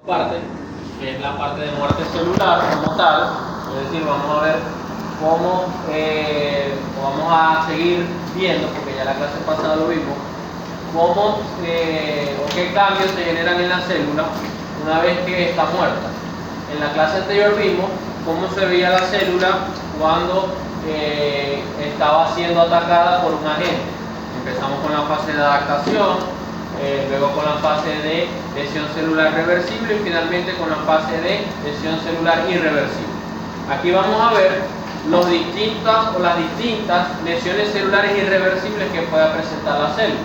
parte, que es la parte de muerte celular como tal. Es decir, vamos a ver cómo vamos a seguir viendo, porque ya la clase pasada lo vimos, cómo o qué cambios se generan en la célula una vez que está muerta. En la clase anterior vimos cómo se veía la célula cuando estaba siendo atacada por un agente. Empezamos con la fase de adaptación, luego con la fase de lesión celular reversible y finalmente con la fase de lesión celular irreversible. Aquí vamos a ver las distintas lesiones celulares irreversibles que pueda presentar la célula.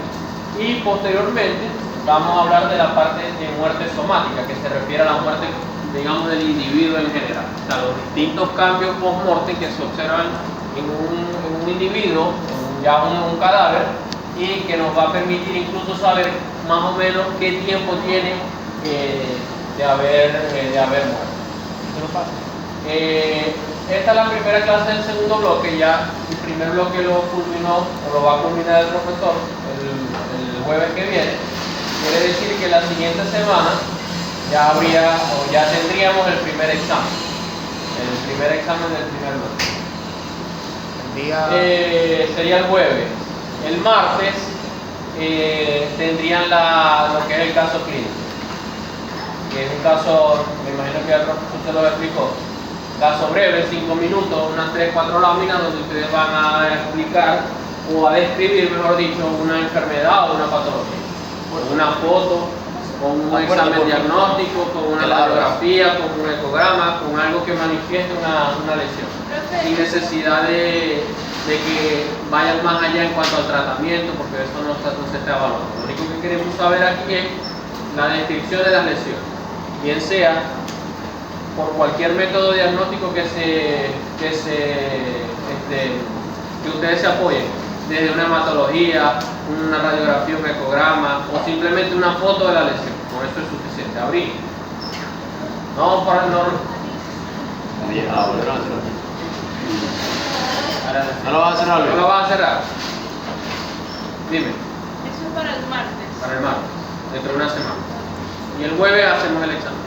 Y posteriormente vamos a hablar de la parte de muerte somática, que se refiere a la muerte, digamos, del individuo en general. O sea, los distintos cambios post-mortem que se observan en un individuo, ya un cadáver, y que nos va a permitir incluso saber más o menos qué tiempo tiene de haber muerto. Esta es la primera clase del segundo bloque. Ya el primer bloque lo culminó, o lo va a culminar el profesor el jueves que viene. Quiere decir que la siguiente semana ya tendríamos el primer examen. El primer examen del primer bloque. Sería el jueves. El martes tendrían lo que es el caso clínico, que es un caso, me imagino que el profesor se lo explicó, caso breve, 5 minutos, unas 3-4 láminas donde ustedes van a explicar o a describir, mejor dicho, una enfermedad o una patología, con una foto, con un examen diagnóstico, con una radiografía, con un ecograma, con algo que manifieste una lesión, sin necesidad de que vayan más allá en cuanto al tratamiento, porque eso no se está evaluando. Lo único que queremos saber aquí es la descripción de las lesiones, bien sea por cualquier método diagnóstico que ustedes se apoyen, desde una hematología, una radiografía, un ecograma o simplemente una foto de la lesión. Con eso es suficiente. Abrir. No, para no. ¿No lo vas a cerrar? No lo vas a cerrar. Dime. Eso es para el martes. Para el martes, dentro de una semana. Y el jueves hacemos el examen.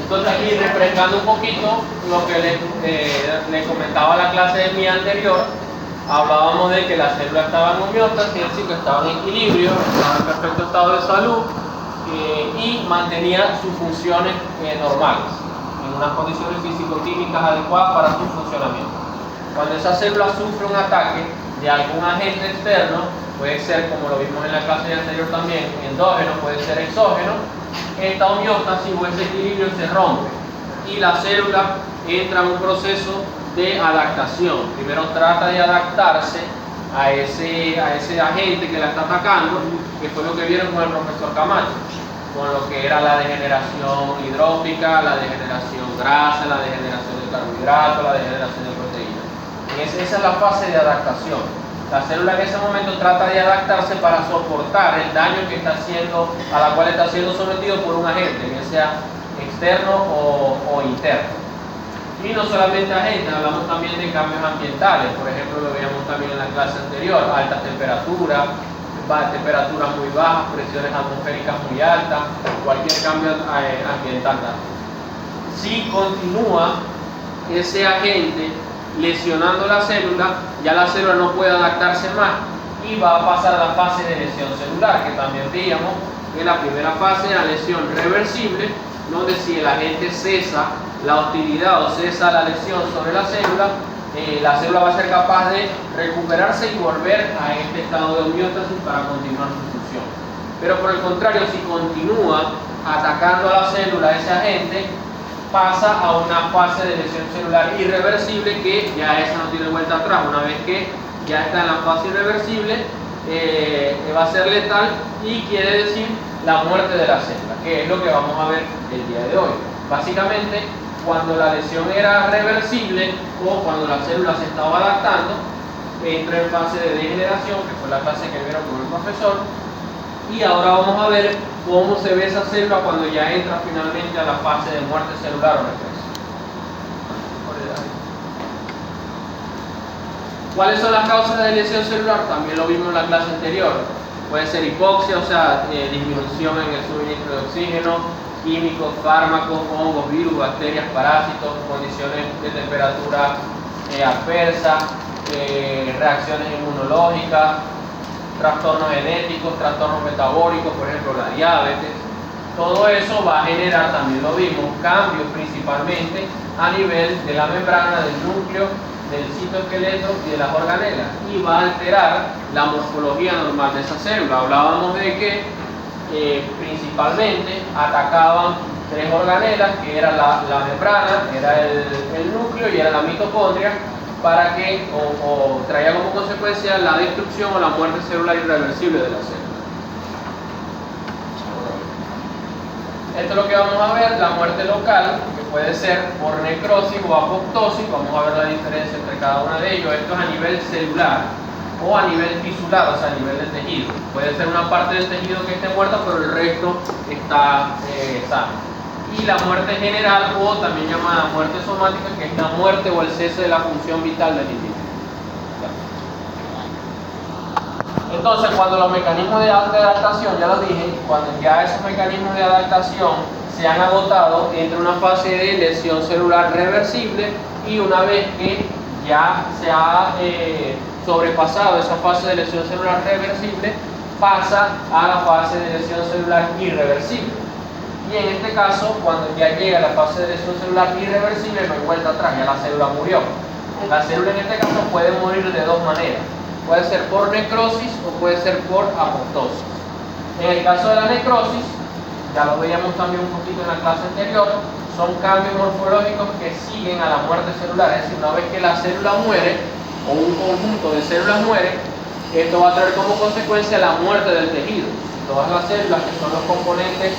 Entonces aquí refrescando un poquito lo que le comentaba la clase de mi anterior, hablábamos de que las células estaban en homeostasis, es decir, que estaban en equilibrio, estaban en perfecto estado de salud y mantenían sus funciones normales, en unas condiciones físico-químicas adecuadas para su funcionamiento. Cuando esa célula sufre un ataque de algún agente externo, puede ser, como lo vimos en la clase anterior también, endógeno, puede ser exógeno, esta homeostasis o ese equilibrio se rompe y la célula entra en un proceso de adaptación. Primero trata de adaptarse a ese agente que la está atacando, que fue lo que vieron con el profesor Camacho, con lo que era la degeneración hidrópica, la degeneración grasa, la degeneración de carbohidratos, la degeneración de proteínas. Esa es la fase de adaptación. La célula en ese momento trata de adaptarse para soportar el daño a la cual está siendo sometido por un agente, ya sea externo o interno. Y no solamente agentes, hablamos también de cambios ambientales. Por ejemplo, lo veíamos también en la clase anterior: altas temperaturas, temperaturas muy bajas, presiones atmosféricas muy altas, cualquier cambio ambiental. Si continúa ese agente lesionando la célula, ya la célula no puede adaptarse más y va a pasar a la fase de lesión celular, que también veíamos que la primera fase era lesión reversible, donde si el agente cesa la hostilidad o cesa la lesión sobre la célula va a ser capaz de recuperarse y volver a este estado de homeostasis para continuar su función. Pero por el contrario, si continúa atacando a la célula ese agente, pasa a una fase de lesión celular irreversible, que ya esa no tiene vuelta atrás. Una vez que ya está en la fase irreversible, va a ser letal y quiere decir la muerte de la célula, que es lo que vamos a ver el día de hoy. Básicamente, cuando la lesión era reversible o cuando la célula se estaba adaptando, entra en fase de degeneración, que fue la clase que vieron con el profesor. Y ahora vamos a ver cómo se ve esa célula cuando ya entra finalmente a la fase de muerte celular o regreso. ¿Cuáles son las causas de lesión celular? También lo vimos en la clase anterior. Puede ser hipoxia, o sea, disminución en el suministro de oxígeno, químicos, fármacos, hongos, virus, bacterias, parásitos, condiciones de temperatura adversa, reacciones inmunológicas, trastornos genéticos, trastornos metabólicos, por ejemplo la diabetes. Todo eso va a generar, también lo vimos, cambios principalmente a nivel de la membrana, del núcleo, del citoesqueleto y de las organelas, y va a alterar la morfología normal de esa célula. Hablábamos de que principalmente atacaban tres organelas, que era la membrana, era el núcleo y era la mitocondria, para que o traía como consecuencia la destrucción o la muerte celular irreversible de la célula. Esto es lo que vamos a ver, la muerte local, que puede ser por necrosis o apoptosis. Vamos a ver la diferencia entre cada uno de ellos. Esto es a nivel celular o a nivel tisular, o sea, a nivel de tejido. Puede ser una parte del tejido que esté muerta, pero el resto está sano. Y la muerte general, o también llamada muerte somática, que es la muerte o el cese de la función vital del individuo. Entonces, cuando los mecanismos de adaptación, ya lo dije, cuando ya esos mecanismos de adaptación se han agotado, entra una fase de lesión celular reversible, y una vez que ya se ha sobrepasado esa fase de lesión celular reversible, pasa a la fase de lesión celular irreversible. Y en este caso, cuando ya llega a la fase de lesión celular irreversible, no hay vuelta atrás, ya la célula murió. La célula en este caso puede morir de dos maneras. Puede ser por necrosis o puede ser por apoptosis. En el caso de la necrosis, ya lo veíamos también un poquito en la clase anterior, son cambios morfológicos que siguen a la muerte celular. Es decir, una vez que la célula muere o un conjunto de células muere, esto va a traer como consecuencia la muerte del tejido. Todas las células que son los componentes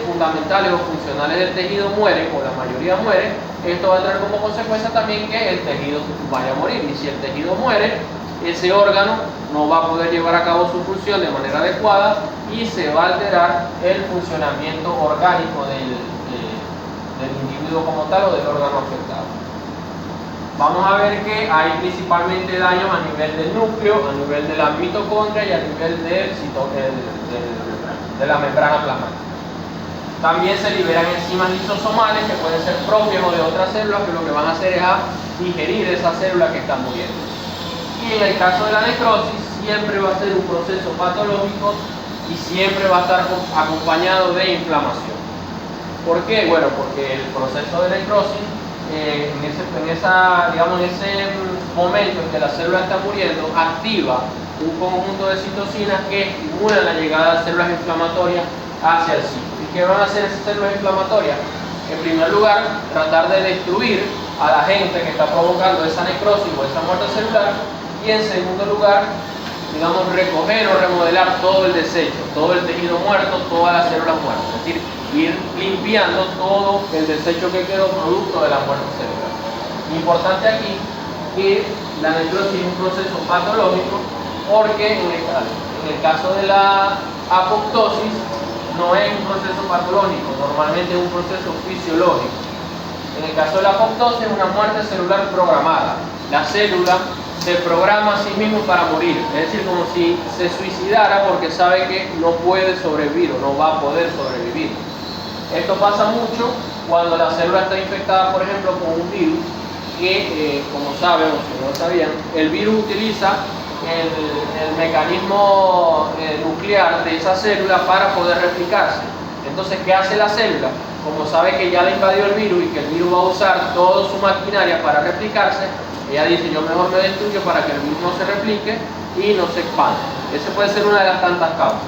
fundamentales o funcionales del tejido mueren, o la mayoría muere, esto va a traer como consecuencia también que el tejido vaya a morir. Y si el tejido muere, ese órgano no va a poder llevar a cabo su función de manera adecuada y se va a alterar el funcionamiento orgánico del individuo como tal o del órgano afectado. Vamos a ver que hay principalmente daños a nivel del núcleo, a nivel de la mitocondria y a nivel de la membrana plasmática. También se liberan enzimas lisosomales que pueden ser propias o de otras células, que lo que van a hacer es a digerir esa célula que está muriendo. Y en el caso de la necrosis, siempre va a ser un proceso patológico y siempre va a estar acompañado de inflamación. ¿Por qué? Bueno, porque el proceso de necrosis, en ese momento en que la célula está muriendo, activa un conjunto de citocinas que estimulan la llegada de células inflamatorias hacia el sitio. ¿Y qué van a hacer esas células inflamatorias? En primer lugar, tratar de destruir al agente que está provocando esa necrosis o esa muerte celular. Y en segundo lugar, recoger o remodelar todo el desecho, todo el tejido muerto, todas las células muertas. Es decir, ir limpiando todo el desecho que quedó producto de la muerte celular. Importante aquí que la necrosis es un proceso patológico, porque en el caso de la apoptosis no es un proceso patológico, normalmente es un proceso fisiológico. En el caso de la apoptosis es una muerte celular programada. La célula se programa a sí mismo para morir, es decir, como si se suicidara porque sabe que no puede sobrevivir o no va a poder sobrevivir. Esto pasa mucho cuando la célula está infectada, por ejemplo, con un virus que, como saben o si no lo sabían, el virus utiliza el mecanismo nuclear de esa célula para poder replicarse. Entonces, ¿qué hace la célula? Como sabe que ya le invadió el virus y que el virus va a usar toda su maquinaria para replicarse, ella dice: yo mejor me destruyo para que el virus no se replique y no se expanda. Esa puede ser una de las tantas causas.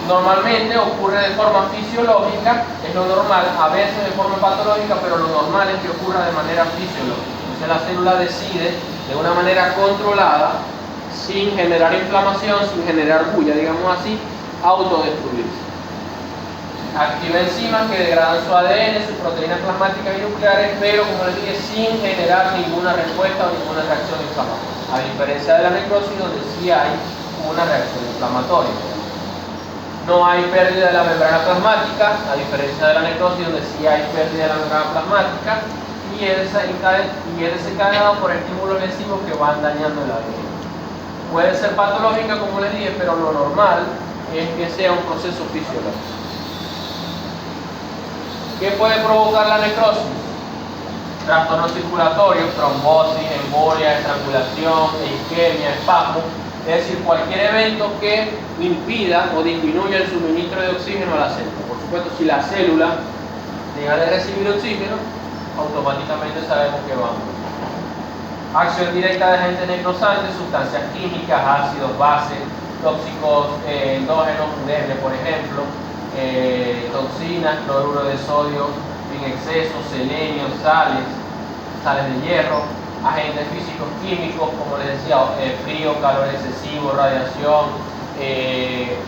Normalmente ocurre de forma fisiológica, es lo normal, a veces de forma patológica, pero lo normal es que ocurra de manera fisiológica. Entonces la célula decide de una manera controlada, sin generar inflamación, sin generar bulla, digamos así, autodestruirse. Activa enzimas que degradan su ADN, sus proteínas plasmáticas y nucleares, pero como les dije, sin generar ninguna respuesta o ninguna reacción inflamatoria. A diferencia de la necrosis, donde sí hay una reacción inflamatoria. No hay pérdida de la membrana plasmática, a diferencia de la necrosis, donde sí hay pérdida de la membrana plasmática. Y y es desencadenado por estímulos lesivos que van dañando el ADN. Puede ser patológica, como les dije, pero lo normal es que sea un proceso fisiológico. ¿Qué puede provocar la necrosis? Trastornos circulatorios, trombosis, embolia, estrangulación, isquemia, espasmo. Es decir, cualquier evento que impida o disminuya el suministro de oxígeno a la célula. Por supuesto, si la célula deja de recibir oxígeno, automáticamente sabemos que va a morir. Acción directa de agentes necrosantes, sustancias químicas, ácidos, bases, tóxicos endógenos, DEME, por ejemplo, toxinas, cloruro de sodio en exceso, selenio, sales de hierro, agentes físicos químicos, como les decía, frío, calor excesivo, radiación,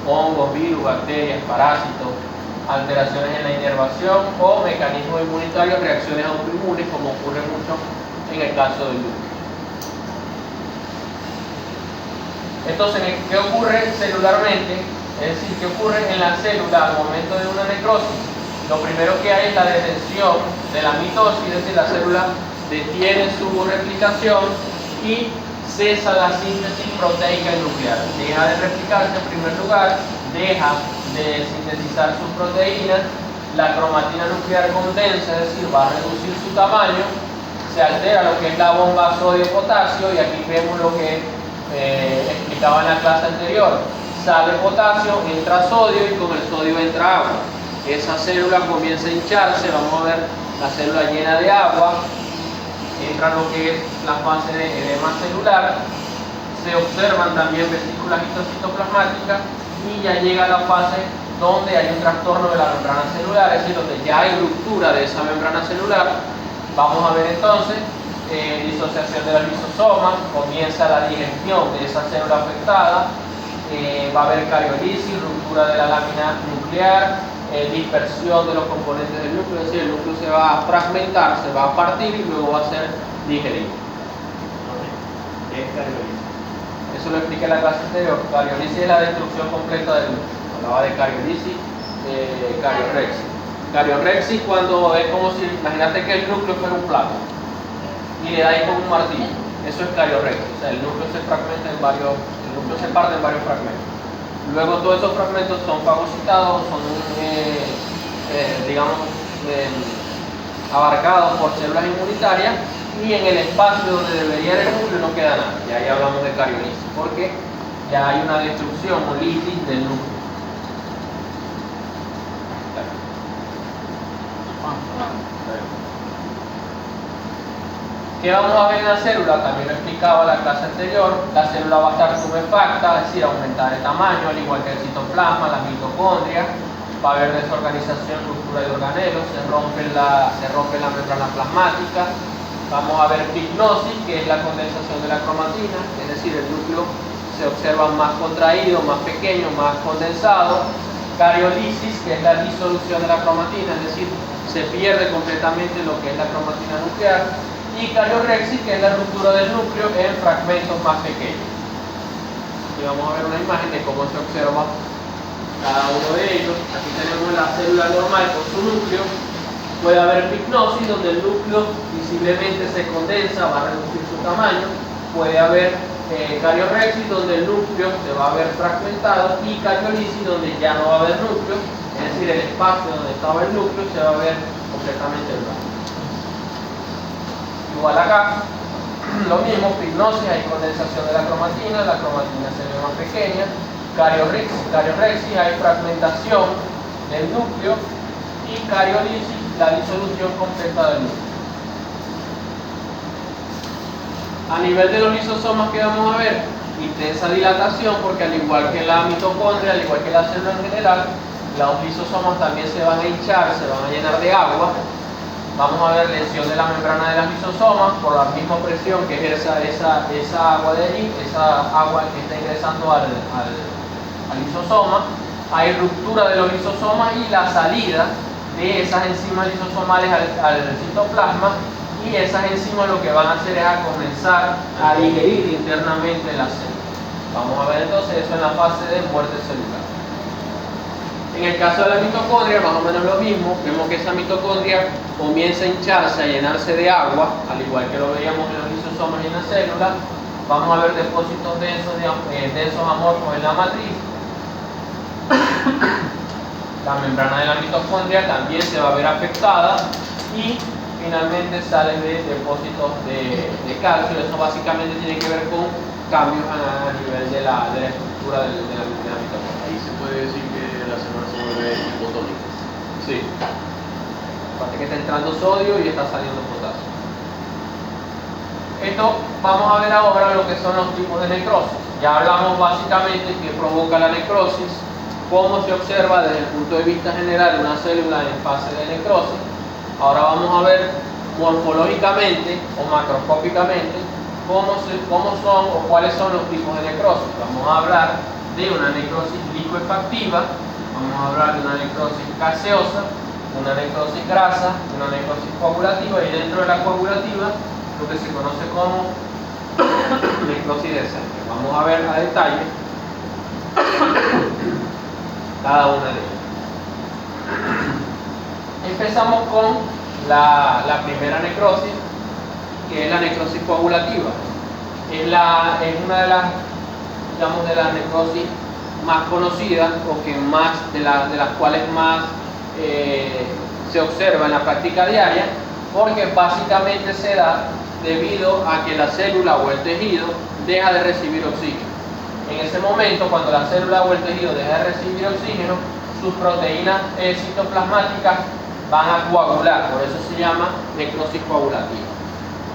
hongos, virus, bacterias, parásitos, alteraciones en la inervación o mecanismos inmunitarios, reacciones autoinmunes, como ocurre mucho en el caso del lupus. Entonces, ¿qué ocurre celularmente? Es decir, ¿qué ocurre en la célula al momento de una necrosis? Lo primero que hay es la detención de la mitosis, es decir, la célula detiene su replicación y cesa la síntesis proteica y nuclear. Deja de replicarse en primer lugar, deja de sintetizar sus proteínas, la cromatina nuclear condensa, es decir, va a reducir su tamaño, se altera lo que es la bomba sodio-potasio y aquí vemos lo que explicaba en la clase anterior. Sale potasio, entra sodio y con el sodio entra agua. Esa célula comienza a hincharse, vamos a ver la célula llena de agua, entra lo que es la fase de edema celular, se observan también vesículas histocitoplasmáticas y ya llega la fase donde hay un trastorno de la membrana celular, es decir, donde ya hay ruptura de esa membrana celular. Vamos a ver entonces disociación de los lisosomas, comienza la digestión de esa célula afectada, va a haber cariolisis, ruptura de la lámina nuclear, dispersión de los componentes del núcleo, es decir, el núcleo se va a fragmentar, se va a partir y luego va a ser digerido. ¿Qué es cariolisis? Eso lo expliqué en la clase anterior. Cariolisis es la destrucción completa del núcleo. Hablaba de cariolisis, cariorexis. Cariorexis cuando es como si, imagínate que el núcleo fuera un plato y le dais con un martillo. Eso es cariorexis, o sea, el núcleo se fragmenta en varios, el núcleo se parte en varios fragmentos. Luego todos esos fragmentos son fagocitados, son abarcados por células inmunitarias y en el espacio donde debería ir el núcleo no queda nada. Y ahí hablamos de cariolisis, porque ya hay una destrucción o lisis del núcleo. ¿Qué vamos a ver en la célula? También lo explicaba en la clase anterior. La célula va a estar tumefacta, es decir, aumentar de tamaño, al igual que el citoplasma, las mitocondrias. Va a haber desorganización, ruptura de organelos, se rompe la membrana plasmática. Vamos a ver pignosis, que es la condensación de la cromatina, es decir, el núcleo se observa más contraído, más pequeño, más condensado. Cariolisis, que es la disolución de la cromatina, es decir, se pierde completamente lo que es la cromatina nuclear. Y cariorexis, que es la ruptura del núcleo en fragmentos más pequeños. Y vamos a ver una imagen de cómo se observa cada uno de ellos. Aquí tenemos la célula normal con su núcleo. Puede haber pignosis, donde el núcleo visiblemente se condensa, va a reducir su tamaño. Puede haber cariorexis, donde el núcleo se va a ver fragmentado, y cariolisis, donde ya no va a haber núcleo, es decir, el espacio donde estaba el núcleo se va a ver completamente blanco. Igual acá, lo mismo, pignosis, hay condensación de la cromatina se ve más pequeña. Cariorexis, hay fragmentación del núcleo, y cariolisis, la disolución completa del núcleo. A nivel de los lisosomas, que vamos a ver, intensa dilatación, porque al igual que la mitocondria, al igual que la célula en general, los lisosomas también se van a hinchar, se van a llenar de agua. Vamos a ver lesión de la membrana de las lisosomas por la misma presión que ejerza esa agua de allí, esa agua que está ingresando al lisosoma. Hay ruptura de los lisosomas y la salida de esas enzimas lisosomales al citoplasma, y esas enzimas lo que van a hacer es a comenzar a digerir internamente la célula. Vamos a ver entonces eso en la fase de muerte celular. En el caso de la mitocondria, más o menos lo mismo. Vemos que esa mitocondria comienza a hincharse, a llenarse de agua, al igual que lo veíamos en los lisosomas y en la célula. Vamos a ver depósitos densos amorfos en la matriz. La membrana de la mitocondria también se va a ver afectada y finalmente salen de depósitos de calcio. Eso básicamente tiene que ver con cambios a nivel de la estructura de la mitocondria. Ahí se puede decir que la célula se vuelve hipotónica. Sí. Aparte que está entrando sodio y está saliendo potasio. Esto vamos a ver ahora lo que son los tipos de necrosis. Ya hablamos básicamente qué provoca la necrosis, cómo se observa desde el punto de vista general una célula en fase de necrosis. Ahora vamos a ver morfológicamente o macroscópicamente cómo son o cuáles son los tipos de necrosis. Vamos a hablar de una necrosis licuefactiva, vamos a hablar de una necrosis gaseosa, una necrosis grasa, una necrosis coagulativa y dentro de la coagulativa lo que se conoce como necrosis de sangre. Vamos a ver a detalle cada una de ellas. Empezamos con la primera necrosis, que es la necrosis coagulativa. Es una de las, digamos, de las necrosis más conocidas o que más de las cuales más se observa en la práctica diaria, porque básicamente se da debido a que la célula o el tejido deja de recibir oxígeno. En ese momento, cuando la célula o el tejido deja de recibir oxígeno, sus proteínas citoplasmáticas van a coagular, por eso se llama necrosis coagulativa.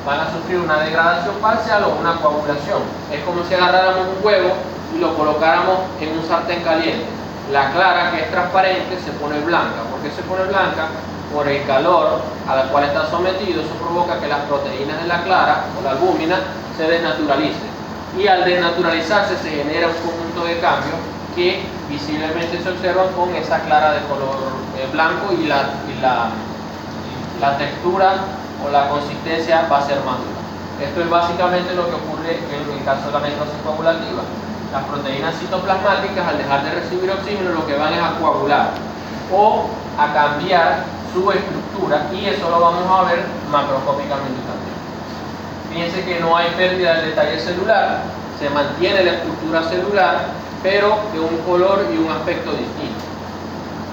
Van a sufrir una degradación parcial o una coagulación. Es como si agarráramos un huevo y lo colocáramos en un sartén caliente. La clara, que es transparente, se pone blanca. ¿Por qué se pone blanca? Por el calor al cual está sometido. Eso provoca que las proteínas de la clara o la albúmina se desnaturalicen. Y al desnaturalizarse se genera un conjunto de cambios que visiblemente se observan con esa clara de color blanco y la textura o la consistencia va a ser más dura. Esto es básicamente lo que ocurre en el caso de la necrosis coagulativa. Las proteínas citoplasmáticas, al dejar de recibir oxígeno, lo que van es a coagular o a cambiar su estructura, y eso lo vamos a ver macroscópicamente también. Fíjense que no hay pérdida del detalle celular, se mantiene la estructura celular, pero de un color y un aspecto distinto.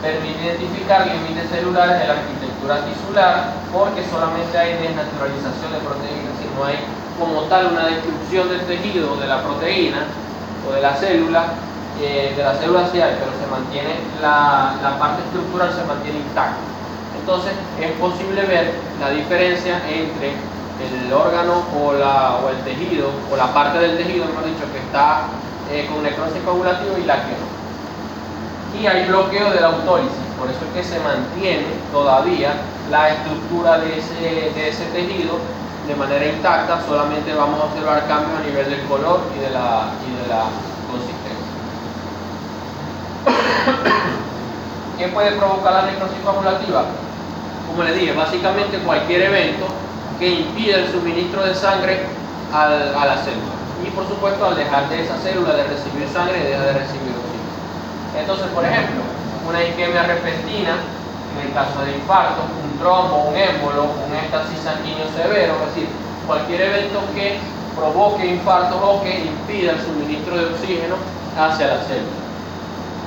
Permite identificar límites celulares de la arquitectura tisular, porque solamente hay desnaturalización de proteínas, si no hay como tal una destrucción del tejido de la proteína o de la célula sí hay, pero se mantiene la parte estructural se mantiene intacta. Entonces es posible ver la diferencia entre el órgano o el tejido, o la parte del tejido, mejor dicho, que está con necrosis coagulativa y la que no. Y hay bloqueo de la autólisis, por eso es que se mantiene todavía la estructura de ese tejido de manera intacta. Solamente vamos a observar cambios a nivel del color y de la consistencia. ¿Qué puede provocar la necrosis coagulativa? Como les dije, básicamente cualquier evento que impida el suministro de sangre a la célula. Y por supuesto, al dejar de esa célula de recibir sangre, deja de recibir oxígeno. Entonces, por ejemplo, una isquemia repentina, en el caso de infarto, un trombo, un émbolo, un éxtasis sanguíneo severo, es decir, cualquier evento que provoque infarto o que impida el suministro de oxígeno hacia la célula.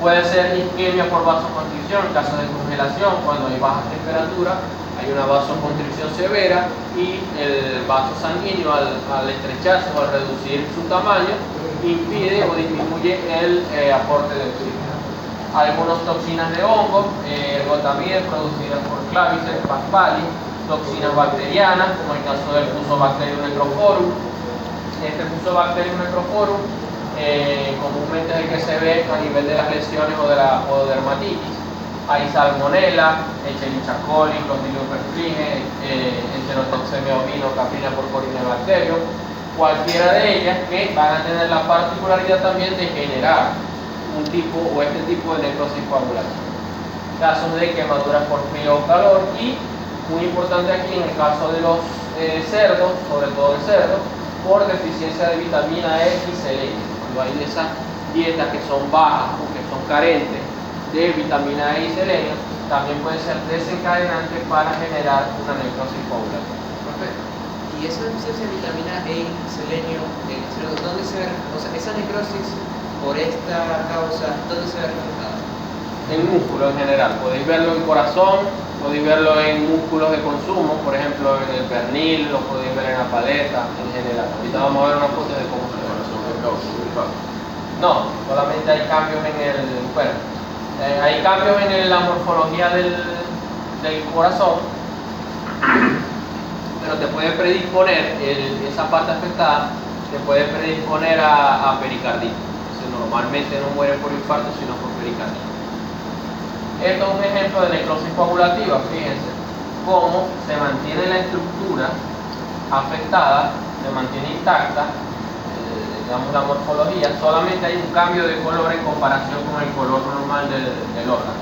Puede ser isquemia por vasoconstricción, en caso de congelación, cuando hay baja temperatura, hay una vasoconstricción severa y el vaso sanguíneo al estrecharse o al reducir su tamaño impide o disminuye el aporte de oxígeno. Algunas toxinas de hongo, ergotamida producidas por Claviceps paspalis, toxinas bacterianas, como el caso del Fusobacterium necrophorum. Este Fusobacterium necrophorum comúnmente es el que se ve a nivel de las lesiones o de la dermatitis. Hay salmonella, Escherichia coli, Clostridium perfringens, Enterotoxemia ovino, Caprina porcorinebacterium, cualquiera de ellas que van a tener la particularidad también de generar un tipo o este tipo de necrosis coagulativa. Casos de quemaduras por frío o calor, y muy importante aquí en el caso de los cerdos, sobre todo el cerdo, por deficiencia de vitamina E y selenio. Cuando hay de esas dietas que son bajas o que son carentes de vitamina E y selenio también puede ser desencadenante para generar una necrosis coagulativa. Perfecto. Y esa deficiencia de vitamina E y selenio, ¿dónde se ve? O sea, esa necrosis por esta causa, ¿dónde se ve reflejada? En músculos en general, podéis verlo en corazón, podéis verlo en músculos de consumo, por ejemplo en el pernil, lo podéis ver en la paleta, en general. Ahorita vamos a ver una foto de cómo se ve. No, solamente hay cambios en el cuerpo. Hay cambios en la morfología del corazón, pero te puede predisponer, esa parte afectada, te puede predisponer a pericarditis. Entonces, normalmente no muere por infarto, sino por pericarditis. Esto es un ejemplo de necrosis coagulativa, fíjense cómo se mantiene la estructura afectada, se mantiene intacta, digamos la morfología, solamente hay un cambio de color en comparación con el color normal del órgano.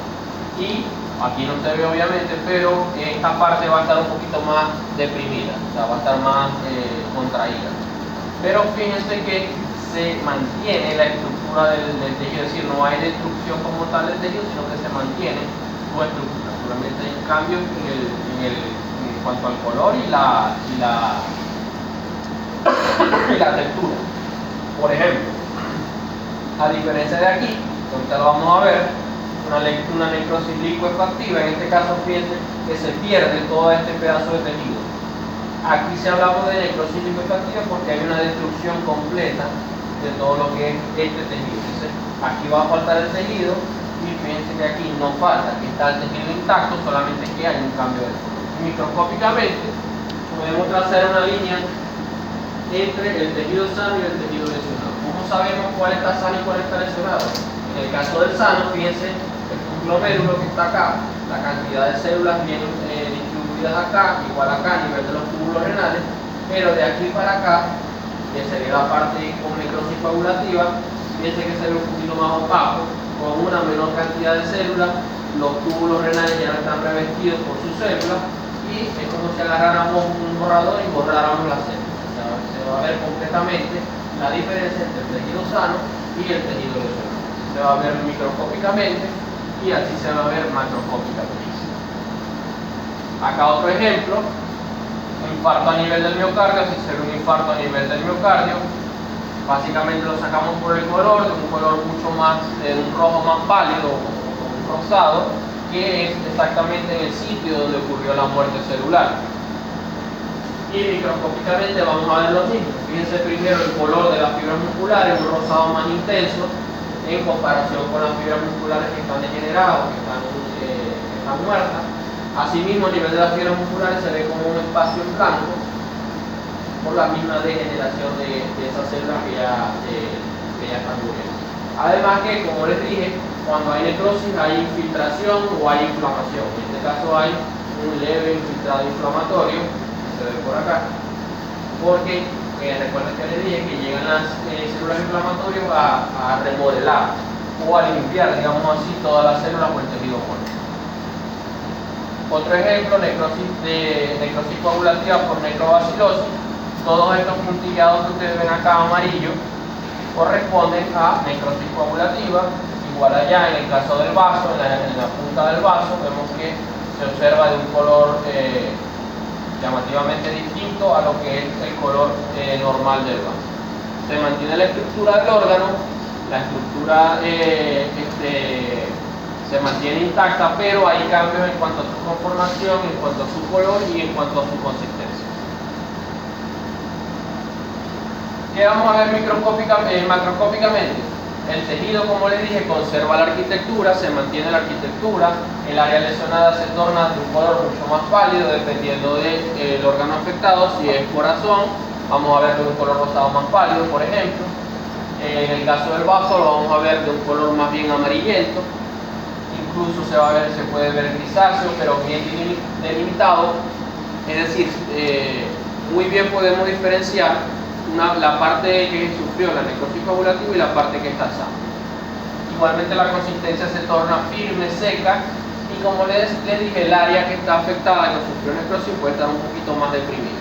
Y aquí no se ve obviamente, pero esta parte va a estar un poquito más deprimida, o sea, va a estar más contraída. Pero fíjense que se mantiene la estructura del tejido, es decir, no hay destrucción como tal del tejido, sino que se mantiene su estructura. Solamente hay un cambio en cuanto al color y la textura. Por ejemplo, a diferencia de aquí, ahorita lo vamos a ver, una necrosis licuefactiva, en este caso fíjense que se pierde todo este pedazo de tejido. Aquí se hablamos de necrosis licuefactiva porque hay una destrucción completa de todo lo que es este tejido. Entonces, aquí va a faltar el tejido y fíjense que aquí no falta, aquí está el tejido intacto, solamente que hay un cambio de color. Microscópicamente podemos trazar una línea entre el tejido sano y el tejido lesionado. ¿Cómo sabemos cuál está sano y cuál está lesionado? En el caso del sano, fíjense el glomérulo que está acá, la cantidad de células bien distribuidas acá, igual acá a nivel de los túbulos renales, pero de aquí para acá, que sería la parte con necrosis coagulativa, fíjense que se ve un poquito más opaco, con una menor cantidad de células, los túbulos renales ya no están revestidos por sus células y es como si agarráramos un borrador y borráramos las células. O sea, se va a ver completamente la diferencia entre el tejido sano y el tejido lesionado. Se va a ver microscópicamente y así se va a ver macroscópicamente. Acá otro ejemplo, un infarto a nivel del miocardio, así se ve un infarto a nivel del miocardio. Básicamente lo sacamos por el color, de un color mucho más, de un rojo más pálido, un rosado, que es exactamente en el sitio donde ocurrió la muerte celular. Y microscópicamente vamos a ver lo mismo. Fíjense primero el color de las fibras musculares, un rosado más intenso, en comparación con las fibras musculares que están degeneradas, que están muertas. Asimismo, a nivel de las fibras musculares se ve como un espacio en blanco por la misma degeneración de esas células que ya están muriendo. Además que, como les dije, cuando hay necrosis hay infiltración o hay inflamación. En este caso hay un leve infiltrado inflamatorio, que se ve por acá, porque recuerden que les dije que llegan las células inflamatorias a remodelar o a limpiar, digamos así, todas las células o el tejido muerto. Otro ejemplo, necrosis coagulativa por necrobacilosis. Todos estos puntillados que ustedes ven acá amarillo corresponden a necrosis coagulativa. Igual allá en el caso del vaso, en la punta del vaso, vemos que se observa de un color llamativamente distinto a lo que es el color normal del vaso. Se mantiene la estructura del órgano, la estructura se mantiene intacta, pero hay cambios en cuanto a su conformación, en cuanto a su color y en cuanto a su consistencia. ¿Qué vamos a ver macroscópicamente? El tejido, como les dije, conserva la arquitectura, se mantiene la arquitectura, el área lesionada se torna de un color mucho más pálido dependiendo del órgano afectado. Si es corazón, vamos a ver de un color rosado más pálido, por ejemplo. En el caso del vaso lo vamos a ver de un color más bien amarillento. Incluso se puede ver grisáceo, pero bien delimitado. Es decir, muy bien podemos diferenciar la parte que sufrió la necrosis coagulativa y la parte que está sana. Igualmente la consistencia se torna firme, seca, y como les dije, el área que está afectada, que sufrió necrosis, puede estar un poquito más deprimida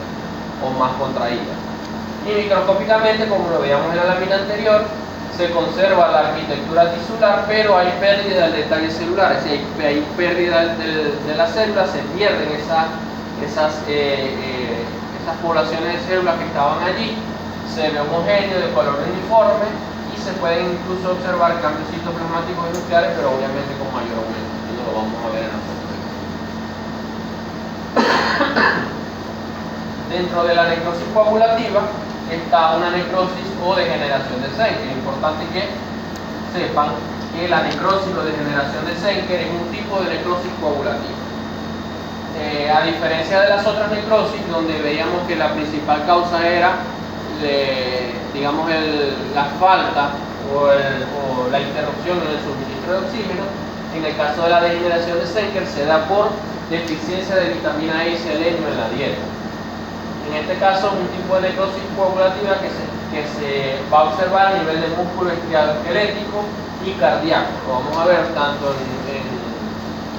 o más contraída. Y microscópicamente, como lo veíamos en la lámina anterior, se conserva la arquitectura tisular, pero hay pérdida del detalle celular, es decir, hay pérdida de las células, se pierden esas poblaciones de células que estaban allí, se ve homogéneo, de color uniforme, y se pueden incluso observar cambios citoplasmáticos y nucleares, pero obviamente con mayor aumento, y no lo vamos a ver en la foto. Dentro de la necrosis coagulativa está una necrosis o degeneración de Senker. Es importante que sepan que la necrosis o degeneración de Senker es un tipo de necrosis coagulativa. A diferencia de las otras necrosis, donde veíamos que la principal causa era digamos la falta o la interrupción en el suministro de oxígeno, en el caso de la degeneración de Senker se da por deficiencia de vitamina E y selenio en la dieta. En este caso, un tipo de necrosis coagulativa que se va a observar a nivel de músculo estriado esquelético y cardíaco. Lo vamos a ver tanto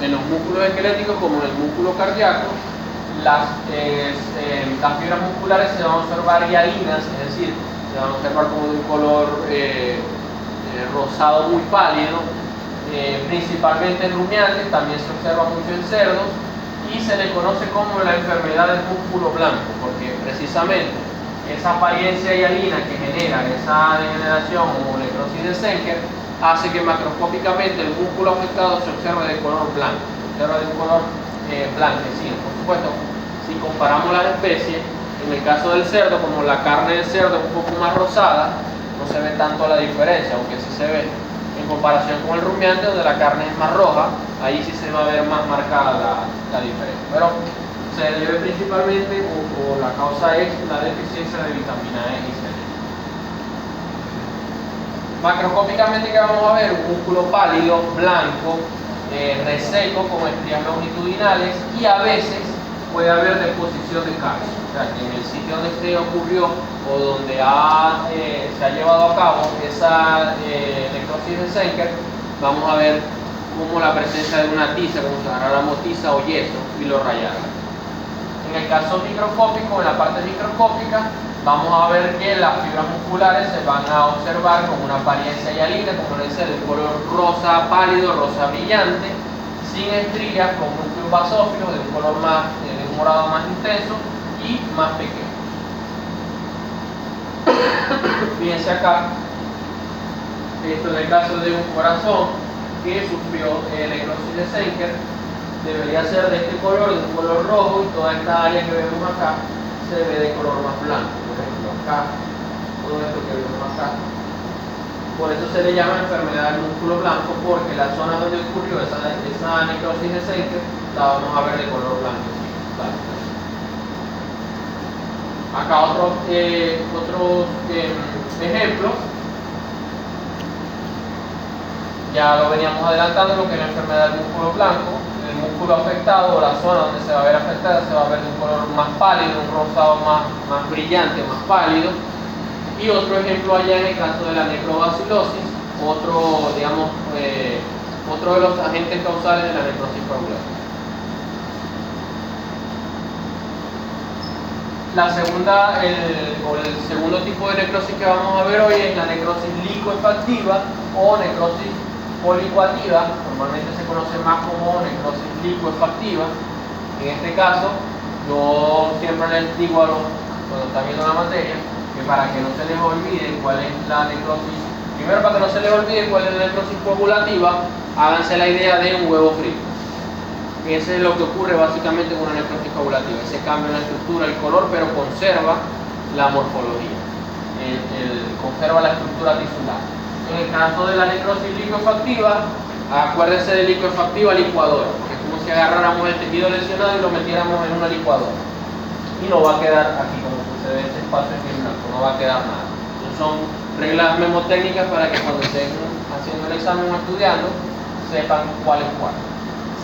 en los músculos esqueléticos como en el músculo cardíaco. Las fibras musculares se van a observar hialinas, es decir, se van a observar como de un color rosado muy pálido, principalmente en rumiantes, también se observa mucho en cerdos, y se le conoce como la enfermedad del músculo blanco, porque precisamente esa apariencia hialina que genera esa degeneración o necrosis de Senker hace que macroscópicamente el músculo afectado se observe de color blanco, se observa de un color blanquecino. Por supuesto, si comparamos las especies, en el caso del cerdo, como la carne del cerdo es un poco más rosada, no se ve tanto la diferencia, aunque sí se ve en comparación con el rumiante, donde la carne es más roja, ahí sí se va a ver más marcada la diferencia. Pero se debe principalmente, o la causa es la deficiencia de vitamina E y selenio. Macroscópicamente, ¿qué vamos a ver? Un músculo pálido, blanco, reseco, con estrías longitudinales, y a veces puede haber deposición de calcio. O sea, que en el sitio donde se ocurrió o donde se ha llevado a cabo esa necrosis de Senker, vamos a ver como la presencia de una tiza, como si agarráramos tiza o yeso y lo rayara. En el caso microscópico, en la parte microscópica, vamos a ver que las fibras musculares se van a observar con una apariencia hialina, como les decía, de un color rosa pálido, rosa brillante, sin estrías, con núcleos basófilos de un color más, de un morado más intenso y más pequeño. Fíjense acá, esto es el caso de un corazón que sufrió necrosis de Senker. Debería ser de este color, de un color rojo, y toda esta área que vemos acá se ve de color más blanco. Por ejemplo, acá, todo esto que vemos acá. Por eso se le llama enfermedad del músculo blanco, porque la zona donde ocurrió esa necrosis de Senker la vamos a ver de color blanco. Acá otros ejemplos. Ya lo veníamos adelantando, lo que es la enfermedad del músculo blanco. El músculo afectado, o la zona donde se va a ver afectada, se va a ver de un color más pálido, un rosado más brillante, más pálido. Y otro ejemplo allá en el caso de la necrobacilosis, otro de los agentes causales de la necrosis coagulativa. El segundo tipo de necrosis que vamos a ver hoy es la necrosis licoefactiva o necrosis policoactiva. Normalmente se conoce más como necrosis licoefactiva. En este caso, yo siempre les digo cuando están viendo la materia, que para que no se les olvide cuál es la necrosis, primero para que no se les olvide cuál es la necrosis coagulativa, háganse la idea de un huevo frito. Ese es lo que ocurre básicamente con una necrosis coagulativa, ese cambio en la estructura, el color, pero conserva la morfología, conserva la estructura tisular. En el caso de la necrosis licoefactiva, acuérdense de licoefactiva licuadora, porque es como si agarráramos el tejido lesionado y lo metiéramos en una licuadora. Y no va a quedar aquí, como se ve este espacio en blanco, no va a quedar nada. Entonces son reglas memotécnicas para que cuando estén haciendo el examen o estudiando, sepan cuál es cuál.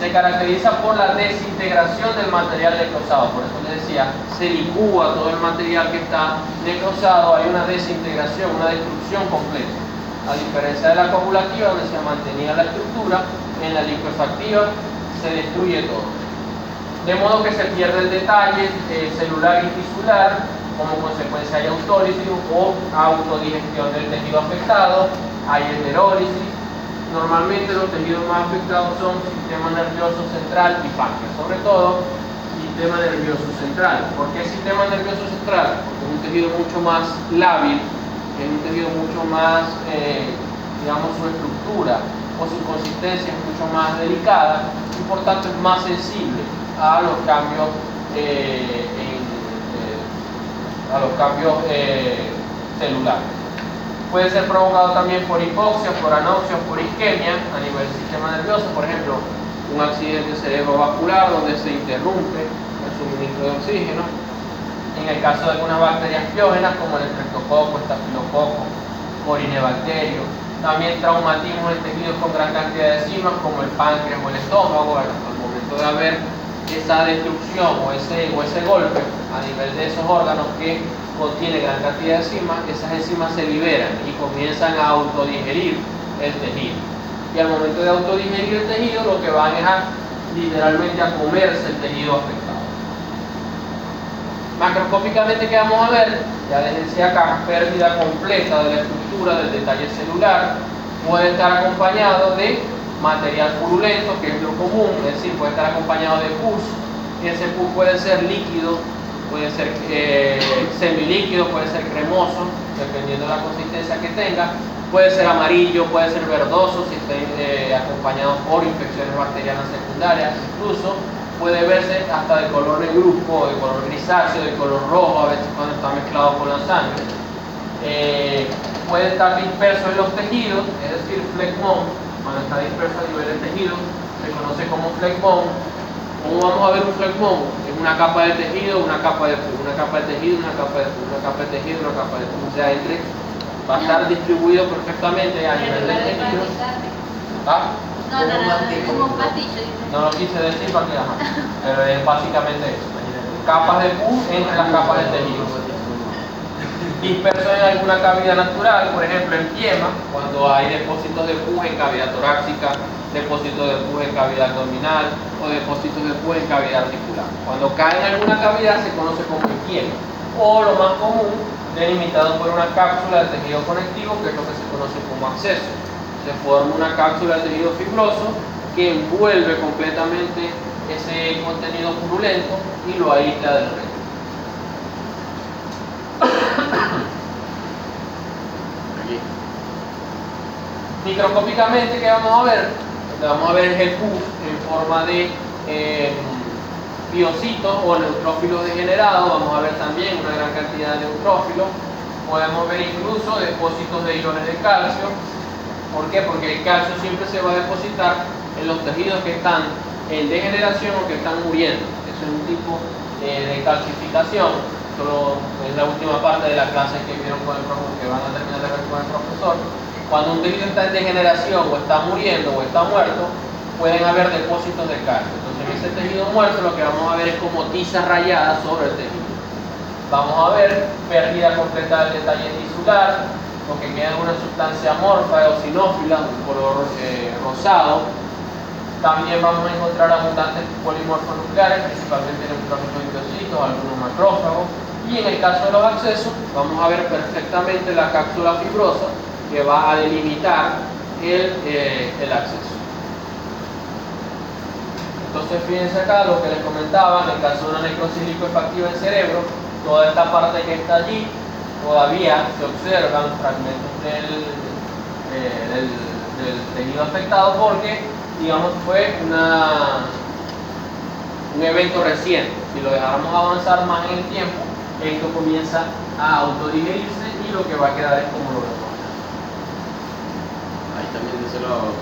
Se caracteriza por la desintegración del material necrosado, por eso les decía, se licúa todo el material que está necrosado, hay una desintegración, una destrucción completa. A diferencia de la coagulativa, donde se mantenía la estructura, en la licoefactiva se destruye todo. De modo que se pierde el detalle celular y tisular, como consecuencia hay autólisis o autodigestión del tejido afectado, hay heterólisis. Normalmente los tejidos más afectados son sistema nervioso central y páncreas, sobre todo sistema nervioso central. ¿Por qué sistema nervioso central? Porque es un tejido mucho más lábil, es un tejido mucho más, digamos, su estructura o su consistencia es mucho más delicada y por tanto es más sensible a los cambios celulares. Puede ser provocado también por hipoxia, por anoxia, por isquemia a nivel del sistema nervioso, por ejemplo, un accidente cerebrovascular donde se interrumpe el suministro de oxígeno. En el caso de algunas bacterias piógenas como el estreptococo, estafilococo, corinebacterio. También traumatismos en tejidos con gran cantidad de enzimas como el páncreas o el estómago. Al momento de haber esa destrucción o ese golpe a nivel de esos órganos que contiene gran cantidad de enzimas, esas enzimas se liberan y comienzan a autodigerir el tejido. Y al momento de autodigerir el tejido, lo que van es literalmente a comerse el tejido afectado. Macroscópicamente, ¿qué vamos a ver? Ya les decía acá, pérdida completa de la estructura del detalle celular, puede estar acompañado de material purulento, que es lo común, es decir, puede estar acompañado de pus, y ese pus puede ser líquido, puede ser semilíquido, puede ser cremoso, dependiendo de la consistencia que tenga, puede ser amarillo, puede ser verdoso si está acompañado por infecciones bacterianas secundarias, incluso puede verse hasta de color negruzco, de color grisáceo, de color rojo, a veces cuando está mezclado con la sangre. Puede estar disperso en los tejidos, es decir, flegmón. Cuando está disperso a nivel del tejido se conoce como flegmón. ¿Cómo vamos a ver un flegmón? Es una capa de tejido, una capa de pus, una capa de tejido, una capa de pus, una capa de tejido, una capa de pus. O sea, va a estar distribuido perfectamente a nivel del tejido. ¿Ah? No, como un pastillo. No lo quise decir para que pero es básicamente eso. Capas de pus entre las capas de tejido. Disperso en alguna cavidad natural, por ejemplo en piema, cuando hay depósitos de pus en cavidad torácica, depósitos de pus en cavidad abdominal o depósitos de pus en cavidad articular. Cuando cae en alguna cavidad se conoce como piema. O lo más común, delimitado por una cápsula del tejido conectivo, que es lo que se conoce como acceso. Se forma una cápsula de tejido fibroso que envuelve completamente ese contenido purulento y lo aísla del resto. Aquí. Microscópicamente, ¿qué vamos a ver? Lo que vamos a ver es el pus en forma de biocitos o neutrófilos degenerados. Vamos a ver también una gran cantidad de neutrófilos. Podemos ver incluso depósitos de iones de calcio. ¿Por qué? Porque el calcio siempre se va a depositar en los tejidos que están en degeneración o que están muriendo. Eso es un tipo de calcificación. Solo es la última parte de la clase que vieron con el profesor, que van a terminar de ver con el profesor. Cuando un tejido está en degeneración o está muriendo o está muerto, pueden haber depósitos de calcio. Entonces en ese tejido muerto lo que vamos a ver es como tizas rayadas sobre el tejido. Vamos a ver pérdida completa del detalle tisular, lo que queda es una sustancia amorfa o eosinófila, un color rosado. También vamos a encontrar abundantes polimorfos nucleares, principalmente neutrófilos y biocitos, algunos macrófagos. Y en el caso de los accesos, vamos a ver perfectamente la cápsula fibrosa que va a delimitar el acceso. Entonces, fíjense acá lo que les comentaba, en el caso de una necrosis licuefactiva en cerebro, toda esta parte que está allí, todavía se observan fragmentos del tejido afectado porque, digamos, fue un evento reciente. Si lo dejáramos avanzar más en el tiempo, esto comienza a autodigerirse y lo que va a quedar es como lo vemos. Ahí también de ese lado.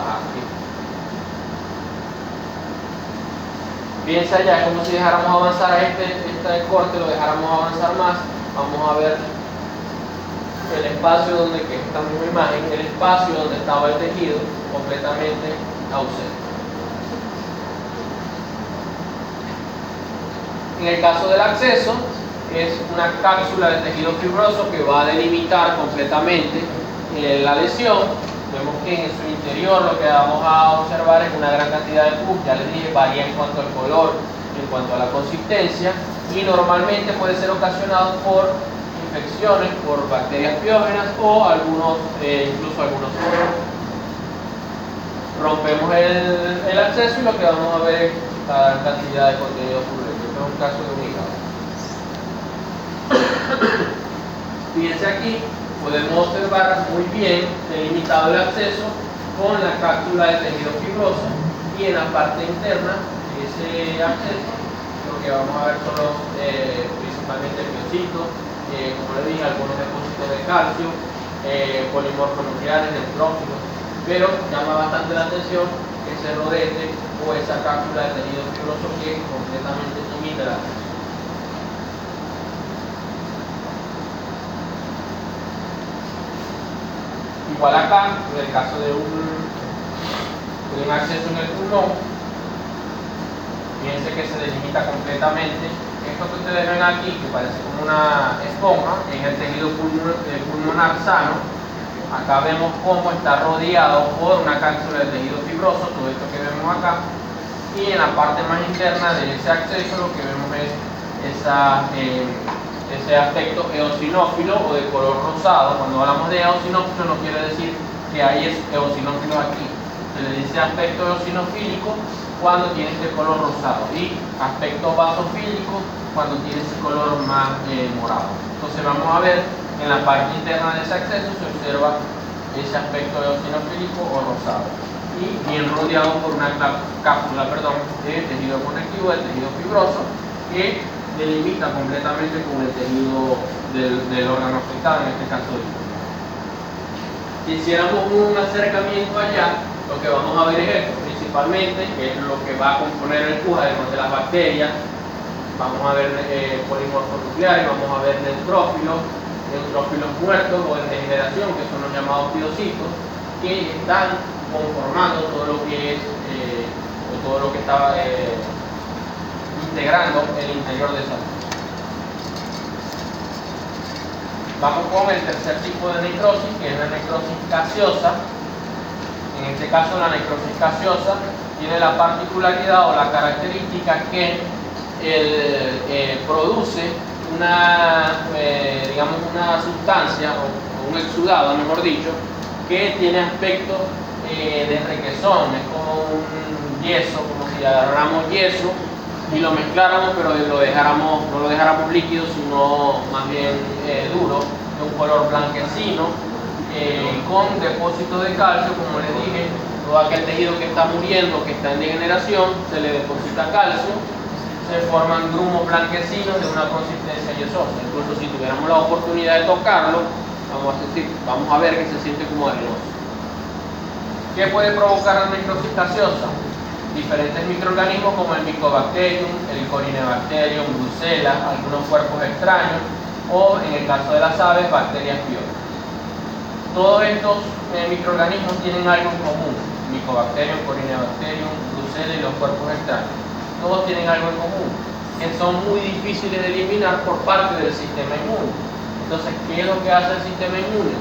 Aquí. Fíjense allá, es como si dejáramos avanzar a este corte, lo dejáramos avanzar más. Vamos a ver el espacio donde, que esta misma imagen, el espacio donde estaba el tejido completamente ausente. En el caso del acceso, es una cápsula de tejido fibroso que va a delimitar completamente la lesión. Vemos que en su interior lo que vamos a observar es una gran cantidad de pus, ya les dije, varía en cuanto al color, en cuanto a la consistencia. y normalmente puede ser ocasionado por infecciones por bacterias piógenas o incluso algunos hongos. Rompemos el acceso y lo que vamos a ver es la cantidad de contenido público. Este es un caso de un hígado. Fíjense aquí, podemos observar muy bien delimitado el acceso con la cápsula de tejido fibroso, y en la parte interna de ese acceso lo que vamos a ver son principalmente miocitos, como les dije, algunos depósitos de calcio, polimorfos nucleares, neutrófilos, pero llama bastante la atención ese rodete o esa cápsula de tejido fibroso que completamente limita el acceso. Igual acá, en el caso de un acceso en el pulmón, fíjense que se delimita completamente. Esto que ustedes ven aquí, que parece como una esponja, es el tejido pulmonar sano. Acá vemos cómo está rodeado por una cápsula de tejido fibroso, todo esto que vemos acá. Y en la parte más interna de ese acceso lo que vemos es ese aspecto eosinófilo o de color rosado. Cuando hablamos de eosinófilo no quiere decir que hay eosinófilos aquí. Se le dice aspecto eosinofílico cuando tiene este color rosado y aspecto basofílico cuando tiene ese color más morado. Entonces vamos a ver en la parte interna de ese acceso se observa ese aspecto eosinofílico o rosado y bien rodeado por una cápsula de tejido conectivo, de tejido fibroso, que delimita completamente con el tejido del órgano afectado, en este caso del pulmón. Si hiciéramos un acercamiento allá, lo que vamos a ver es esto, principalmente, que es lo que va a componer el PUJ, además de las bacterias. Vamos a ver polimorfos nucleares, vamos a ver neutrófilos muertos o en degeneración, que son los llamados piocitos, que están conformando todo lo que es, todo lo que está integrando el interior de esa célula. Vamos con el tercer tipo de necrosis, que es la necrosis gaseosa. En este caso, la necrosis gaseosa tiene la particularidad o la característica que produce digamos una sustancia o un exudado, mejor dicho, que tiene aspecto de requesón. Es como un yeso, como si agarráramos yeso y lo mezcláramos, pero no lo dejáramos líquido, sino más bien duro, de un color blanquecino, con depósitos de calcio. Como les dije, todo aquel tejido que está muriendo, que está en degeneración, se le deposita calcio, se forman grumos blanquecinos de una consistencia yesosa. Incluso si tuviéramos la oportunidad de tocarlo, vamos a ver que se siente como arenoso. ¿Qué puede provocar la necrosis gaseosa? Diferentes microorganismos como el Mycobacterium, el Corynebacterium, Brucella, algunos cuerpos extraños, o en el caso de las aves, bacterias piógenas. Todos estos microorganismos tienen algo en común: Mycobacterium, Corynebacterium, Brucella y los cuerpos extraños. Todos tienen algo en común, que son muy difíciles de eliminar por parte del sistema inmune. Entonces, ¿qué es lo que hace el sistema inmune?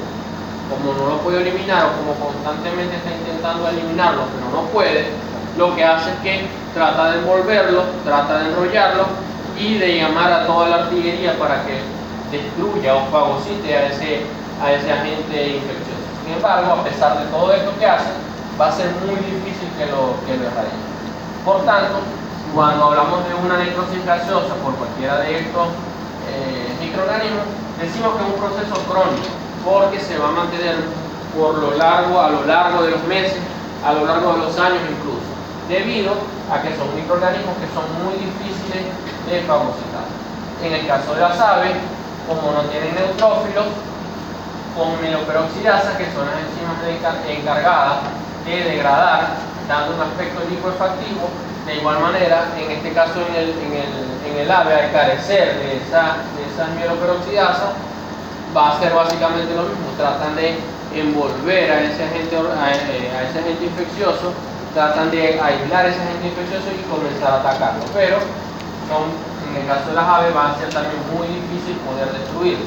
Como no lo puede eliminar, o como constantemente está intentando eliminarlo, pero no puede, lo que hace es que trata de envolverlo, trata de enrollarlo y de llamar a toda la artillería para que destruya o fagocite a ese agente infeccioso. Sin embargo, a pesar de todo esto que hace, va a ser muy difícil que lo erradique. Por tanto, cuando hablamos de una necrosis gaseosa por cualquiera de estos microorganismos, decimos que es un proceso crónico, porque se va a mantener a lo largo de los meses, a lo largo de los años incluso, debido a que son microorganismos que son muy difíciles de fagocitar. En el caso de las aves, como no tienen neutrófilos, con mieloperoxidasa, que son las enzimas encargadas de degradar, dando un aspecto lipoefectivo. De igual manera, en este caso en el ave, al carecer de esa mieloperoxidasa, va a ser básicamente lo mismo. Tratan de envolver a ese agente infeccioso, tratan de aislar a ese agente infeccioso y comenzar a atacarlo. Pero en el caso de las aves va a ser también muy difícil poder destruirlo.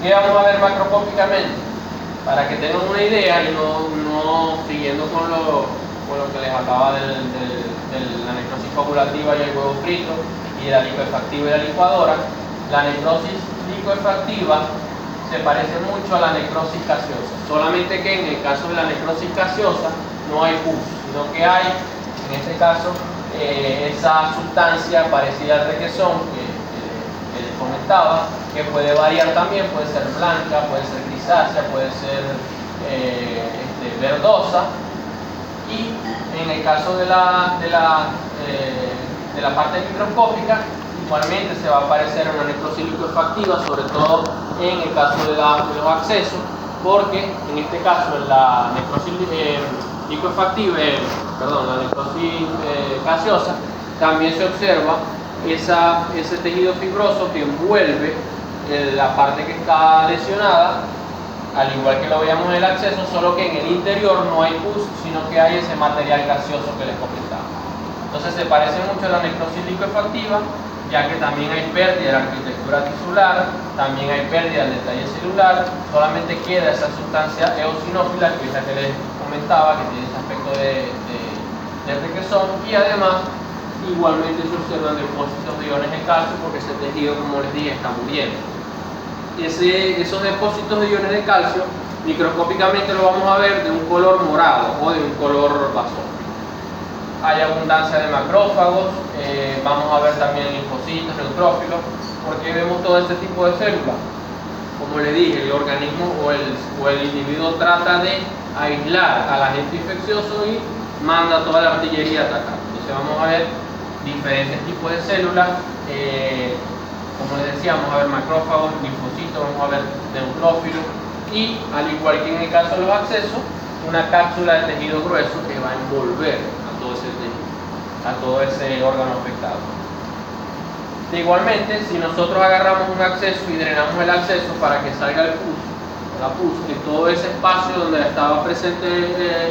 ¿Qué vamos a ver macroscópicamente? Para que tengan una idea y no siguiendo con lo que les hablaba del la necrosis coagulativa y el huevo frito, y de la licuefactiva y la licuadora. La necrosis licuefactiva se parece mucho a la necrosis gaseosa, solamente que en el caso de la necrosis gaseosa no hay pus, sino que hay, en este caso, esa sustancia parecida al requesón que les comentaba, que puede variar también, puede ser blanca, puede ser grisácea, puede ser verdosa, y en el caso de la parte microscópica igualmente se va a parecer a una necrosis licuefactiva, sobre todo en el caso de los accesos, porque en este caso en la necrosis licuefactiva, la necrosis gaseosa, también se observa ese tejido fibroso que envuelve la parte que está lesionada, al igual que lo veíamos en el acceso, solo que en el interior no hay pus, sino que hay ese material gaseoso que les comentaba. Entonces se parece mucho a la necrosis licuefactiva, ya que también hay pérdida de la arquitectura tisular, también hay pérdida del detalle celular, solamente queda esa sustancia eosinófila, que es la que les comentaba, que tiene ese aspecto de requesón, y además igualmente se observan depósitos de iones de calcio, porque ese tejido, como les dije, está muriendo. Esos depósitos de iones de calcio microscópicamente lo vamos a ver de un color morado o de un color basófico. Hay abundancia de macrófagos, vamos a ver también linfocitos, neutrófilos, porque vemos todo este tipo de células. Como le dije, el organismo o el individuo trata de aislar al agente infeccioso y manda toda la artillería a atacar. Entonces vamos a ver diferentes tipos de células, como les decía, vamos a ver macrófagos, linfocitos, vamos a ver neutrófilos, y al igual que en el caso de los accesos, una cápsula de tejido grueso que va a envolver a todo ese órgano afectado. Igualmente, si nosotros agarramos un acceso y drenamos el acceso para que salga la pus, en todo ese espacio donde estaba presente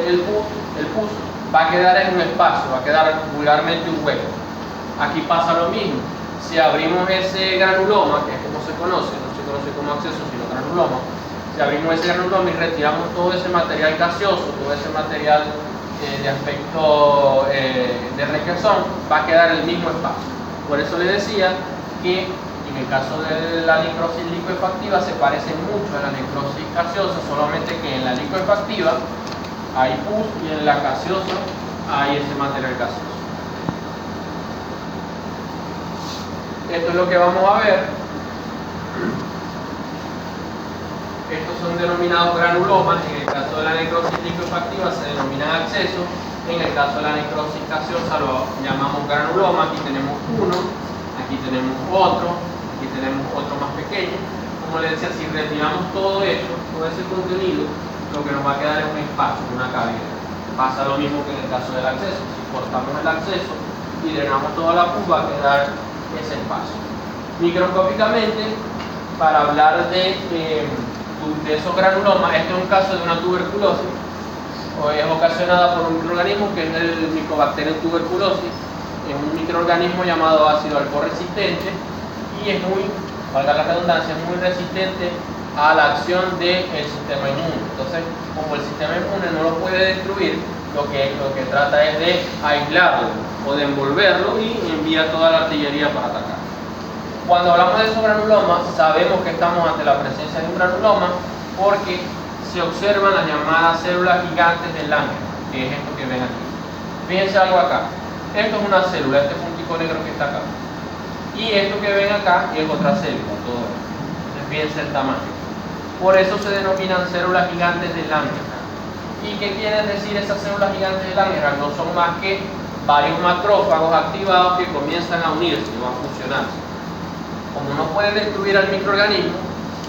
el pus, va a quedar en un espacio, va a quedar vulgarmente un hueco. Aquí pasa lo mismo. Si abrimos ese granuloma, que es como se conoce, no se conoce como acceso, sino granuloma, si abrimos ese granuloma y retiramos todo ese material gaseoso, todo ese material de aspecto de requesón, va a quedar el mismo espacio. Por eso les decía que en el caso de la necrosis licuefactiva se parece mucho a la necrosis gaseosa, solamente que en la licuefactiva hay pus y en la gaseosa hay ese material gaseoso. Esto es lo que vamos a ver. Estos son denominados granulomas. En el caso de la necrosis licuefactiva se denominan accesos. En el caso de la necrosis gaseosa lo llamamos granuloma. Aquí tenemos uno, aquí tenemos otro, aquí tenemos otro más pequeño. Como les decía, si retiramos todo eso, todo ese contenido, lo que nos va a quedar es un espacio, una cavidad. Pasa lo mismo que en el caso del acceso. Si cortamos el acceso y drenamos toda la pus, va a quedar ese espacio. Microscópicamente, para hablar de esos granulomas, este es un caso de una tuberculosis, o es ocasionada por un microorganismo que es el Mycobacterium tuberculosis. Es un microorganismo llamado ácido alcohol resistente y es muy, valga la redundancia, es muy resistente a la acción del sistema inmune. Entonces, como el sistema inmune no lo puede destruir, lo que trata es de aislarlo o de envolverlo y envía toda la artillería para atacar. Cuando hablamos de esos granulomas, sabemos que estamos ante la presencia de un granuloma porque se observan las llamadas células gigantes del Langerhans, que es esto que ven aquí. Fíjense algo acá. Esto es una célula, este puntico negro que está acá. Y esto que ven acá es otra célula, todo esto. Entonces fíjense el tamaño. Por eso se denominan células gigantes del Langerhans. ¿Y qué quieren decir esas células gigantes del Langerhans? No son más que varios macrófagos activados que comienzan a unirse o a fusionarse. Como no pueden destruir al microorganismo,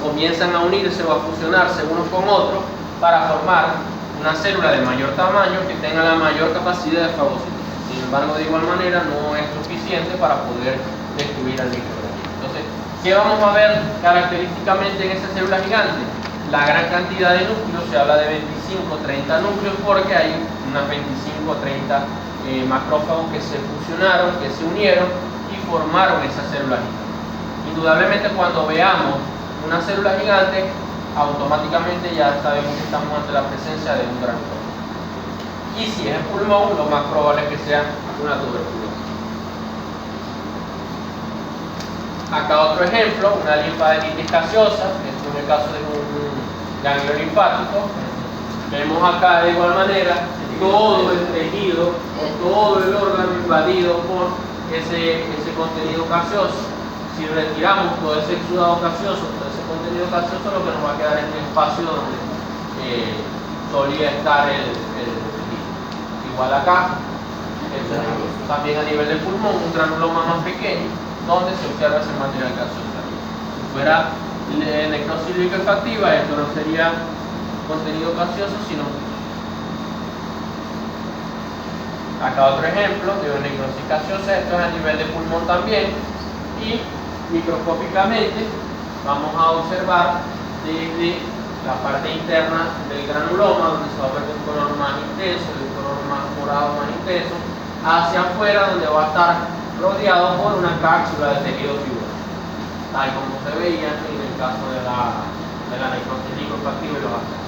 comienzan a unirse o a fusionarse unos con otros para formar una célula de mayor tamaño que tenga la mayor capacidad de fagocitosis. Sin embargo, de igual manera, no es suficiente para poder destruir al microorganismo. Entonces, ¿qué vamos a ver característicamente en esa célula gigante? La gran cantidad de núcleos, se habla de 25-30 núcleos porque hay unas 25-30 macrófagos que se fusionaron, que se unieron y formaron esa célula gigante. Indudablemente, cuando veamos una célula gigante, automáticamente ya sabemos que estamos ante la presencia de un granuloma. Y Y si es el pulmón, lo más probable es que sea una tuberculosis. Acá otro ejemplo, una linfadenitis gaseosa, esto en el caso de un ganglio linfático. Vemos acá de igual manera todo el tejido o todo el órgano invadido por ese contenido gaseoso. Si retiramos todo ese exudado gaseoso, todo ese contenido gaseoso, lo que nos va a quedar es un espacio donde solía estar el tejido. Igual acá, también a nivel del pulmón, un granuloma más pequeño, donde se observa ese material gaseoso. Si fuera necrosis liquefactiva, esto no sería contenido gaseoso, sino acá otro ejemplo de una necrosis gaseosa. Esto es a nivel de pulmón también, y microscópicamente vamos a observar desde la parte interna del granuloma, donde se va a ver un color más intenso, un color más morado más intenso, hacia afuera, donde va a estar rodeado por una cápsula de tejido fibroso, tal como se veía en el caso de la necrosis liquefactiva y los gases.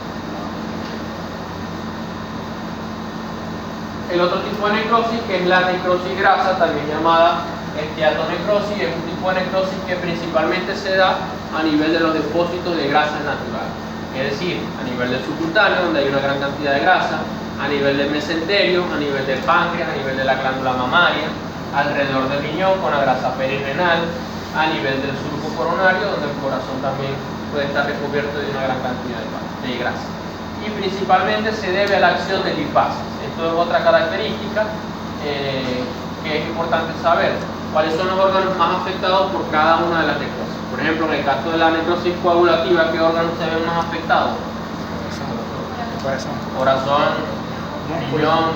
El otro tipo de necrosis, que es la necrosis grasa, también llamada esteatonecrosis, es un tipo de necrosis que principalmente se da a nivel de los depósitos de grasas naturales, es decir, a nivel del subcutáneo, donde hay una gran cantidad de grasa, a nivel del mesenterio, a nivel del páncreas, a nivel de la glándula mamaria, alrededor del riñón con la grasa perirenal, a nivel del surco coronario, donde el corazón también puede estar recubierto de una gran cantidad de grasa. Y principalmente se debe a la acción de lipases. Esto es otra característica que es importante saber. ¿Cuáles son los órganos más afectados por cada una de las necrosis? Por ejemplo, en el caso de la necrosis coagulativa, ¿qué órganos se ven más afectados? Corazón, riñón,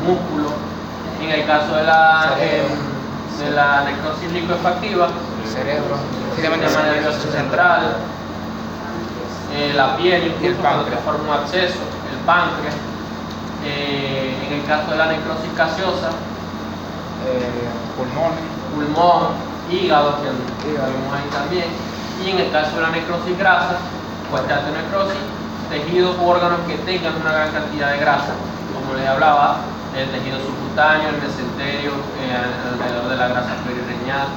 músculo. En el caso de la necrosis liquefactiva, cerebro, sistema nervioso central, la piel, incluso cuando se forma un absceso, el páncreas. En el caso de la necrosis gaseosa, pulmón, hígado, que vemos ahí también. Y en el caso de la necrosis grasa, o esteatonecrosis, tejidos u órganos que tengan una gran cantidad de grasa, como les hablaba, el tejido subcutáneo, el mesenterio, alrededor de la grasa perirenal,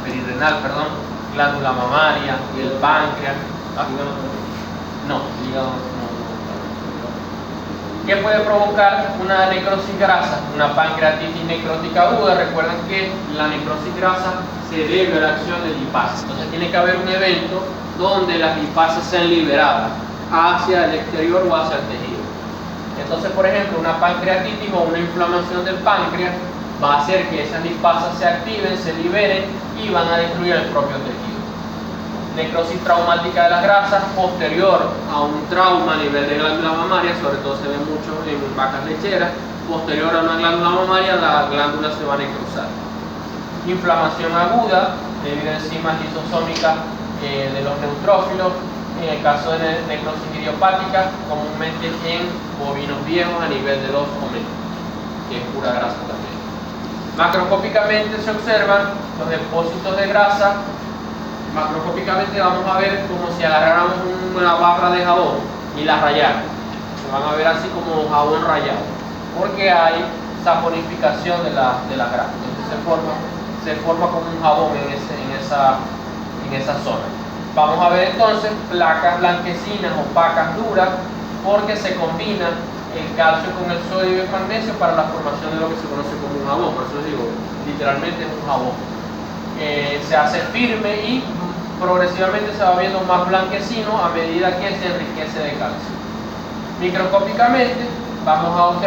glándula mamaria y el páncreas. No, el hígado no. ¿Qué puede provocar una necrosis grasa? Una pancreatitis necrótica aguda. Recuerden que la necrosis grasa se debe a la acción de lipases. Entonces tiene que haber un evento donde las lipases sean liberadas hacia el exterior o hacia el tejido. Entonces, por ejemplo, una pancreatitis o una inflamación del páncreas va a hacer que esas lipases se activen, se liberen y van a destruir el propio tejido. Necrosis traumática de las grasas posterior a un trauma a nivel de glándula mamaria, sobre todo se ve mucho en vacas lecheras. Posterior a una glándula mamaria, la glándula se va a necrosar. Inflamación aguda debido a enzimas lisosómicas de los neutrófilos. En el caso de necrosis idiopática, comúnmente en bovinos viejos a nivel de los omenos, que es pura grasa también. Macroscópicamente se observan los depósitos de grasa. Macroscópicamente vamos a ver como si agarráramos una barra de jabón y la rayáramos. Se van a ver así como jabón rayado, porque hay saponificación de la grasa. Entonces se forma como un jabón en esa zona. Vamos a ver entonces placas blanquecinas o placas duras, porque se combina el calcio con el sodio y el magnesio para la formación de lo que se conoce como un jabón. Por eso digo, literalmente es un jabón. Se hace firme y progresivamente se va viendo más blanquecino a medida que se enriquece de calcio. Microscópicamente vamos a observar